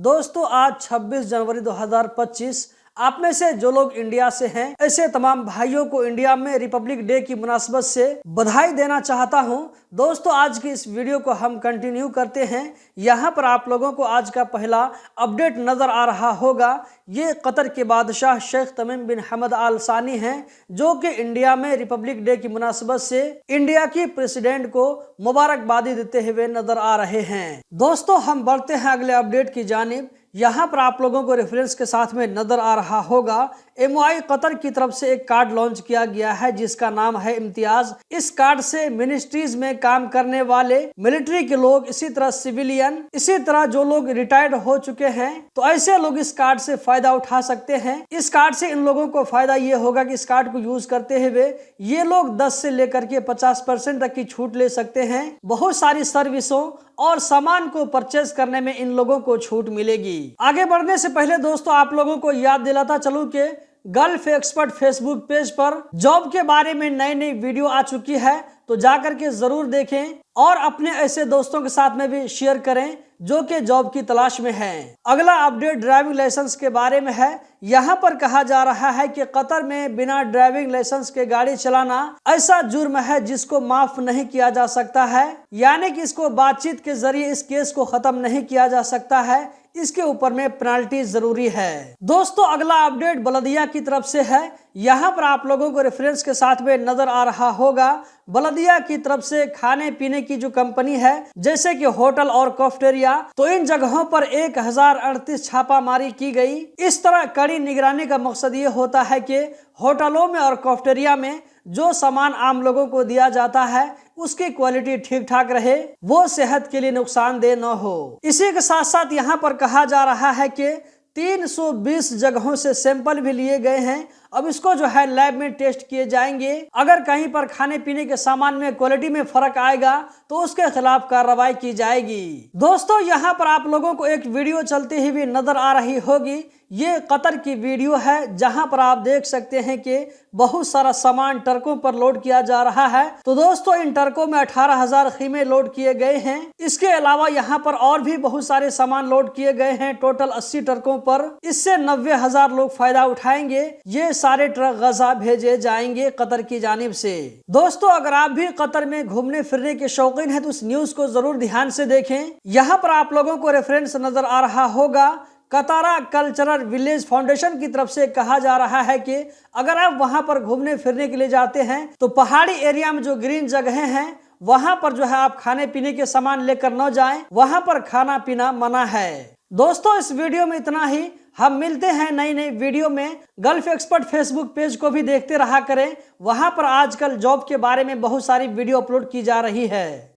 दोस्तों आज 26 जनवरी 2025 आप में से जो लोग इंडिया से हैं ऐसे तमाम भाइयों को इंडिया में रिपब्लिक डे की मुनासबत से बधाई देना चाहता हूं। दोस्तों आज की इस वीडियो को हम कंटिन्यू करते हैं। यहां पर आप लोगों को आज का पहला अपडेट नजर आ रहा होगा। ये कतर के बादशाह शेख तमीम बिन हमद आल सानी हैं जो कि इंडिया में रिपब्लिक डे की मुनासबत से इंडिया की प्रेसिडेंट को मुबारकबादी देते हुए नजर आ रहे हैं। दोस्तों हम बढ़ते हैं अगले अपडेट की जानिब। यहाँ पर आप लोगों को रेफरेंस के साथ में नजर आ रहा होगा MOI कतर की तरफ से एक कार्ड लॉन्च किया गया है जिसका नाम है इम्तियाज। इस कार्ड से मिनिस्ट्रीज में काम करने वाले मिलिट्री के लोग, इसी तरह सिविलियन, इसी तरह जो लोग रिटायर्ड हो चुके हैं तो ऐसे लोग इस कार्ड से फायदा उठा सकते हैं। इस कार्ड से इन लोगों को फायदा ये होगा कि इस कार्ड को यूज करते हुए ये लोग 10 से लेकर के 50% तक की छूट ले सकते हैं। बहुत सारी सर्विसों और सामान को परचेज करने में इन लोगों को छूट मिलेगी। आगे बढ़ने से पहले दोस्तों आप लोगों को याद दिलाता चलूं कि गल्फ एक्सपर्ट फेसबुक पेज पर जॉब के बारे में नई नई वीडियो आ चुकी है, तो जाकर के जरूर देखें और अपने ऐसे दोस्तों के साथ में भी शेयर करें जो कि जॉब की तलाश में हैं। अगला अपडेट ड्राइविंग लाइसेंस के बारे में है। यहाँ पर कहा जा रहा है कि कतर में बिना ड्राइविंग लाइसेंस के गाड़ी चलाना ऐसा जुर्म है जिसको माफ नहीं किया जा सकता है, यानी कि इसको बातचीत के जरिए इस केस को खत्म नहीं किया जा सकता है। इसके ऊपर में पेनल्टी जरूरी है। दोस्तों अगला अपडेट बलदिया की तरफ से है। यहाँ पर आप लोगों को रेफरेंस के साथ में नजर आ रहा होगा बलदिया की तरफ से खाने पीने की जो कंपनी है जैसे कि होटल और कैफेटेरिया, तो इन जगहों पर 1038 छापामारी की गई। इस तरह कड़ी निगरानी का मकसद ये होता है कि होटलों में और कैफेटेरिया में जो सामान आम लोगों को दिया जाता है उसकी क्वालिटी ठीक ठाक रहे, वो सेहत के लिए नुकसानदेह न हो। इसी के साथ साथ यहाँ पर कहा जा रहा है कि 320 जगहों से सैंपल भी लिए गए हैं। अब इसको जो है लैब में टेस्ट किए जाएंगे। अगर कहीं पर खाने पीने के सामान में क्वालिटी में फर्क आएगा तो उसके खिलाफ कार्रवाई की जाएगी। दोस्तों यहाँ पर आप लोगों को एक वीडियो चलती हुई नजर आ रही होगी। ये कतर की वीडियो है जहां पर आप देख सकते हैं कि बहुत सारा सामान ट्रकों पर लोड किया जा रहा है। तो दोस्तों इन ट्रकों में 18,000 खीमे लोड किए गए हैं। इसके अलावा यहाँ पर और भी बहुत सारे सामान लोड किए गए हैं टोटल 80 ट्रकों पर। इससे 90,000 लोग फायदा उठाएंगे। ये सारे ट्रक गजा भेजे जाएंगे कतर की जानिब से। दोस्तों अगर आप भी कतर में घूमने फिरने के शौकीन हैं तो इस न्यूज को जरूर ध्यान से देखें। यहाँ पर आप लोगों को रेफरेंस नजर आ रहा होगा कतारा कल्चरल विलेज फाउंडेशन की तरफ से कहा जा रहा है कि अगर आप वहां पर घूमने फिरने के लिए जाते हैं तो पहाड़ी एरिया में जो ग्रीन जगहें हैं वहां पर जो है आप खाने पीने के सामान लेकर न जाएं, वहां पर खाना पीना मना है। दोस्तों इस वीडियो में इतना ही। हम मिलते हैं नई नई वीडियो में। गल्फ एक्सपर्ट फेसबुक पेज को भी देखते रहा करें, वहां पर आजकल जॉब के बारे में बहुत सारी वीडियो अपलोड की जा रही है।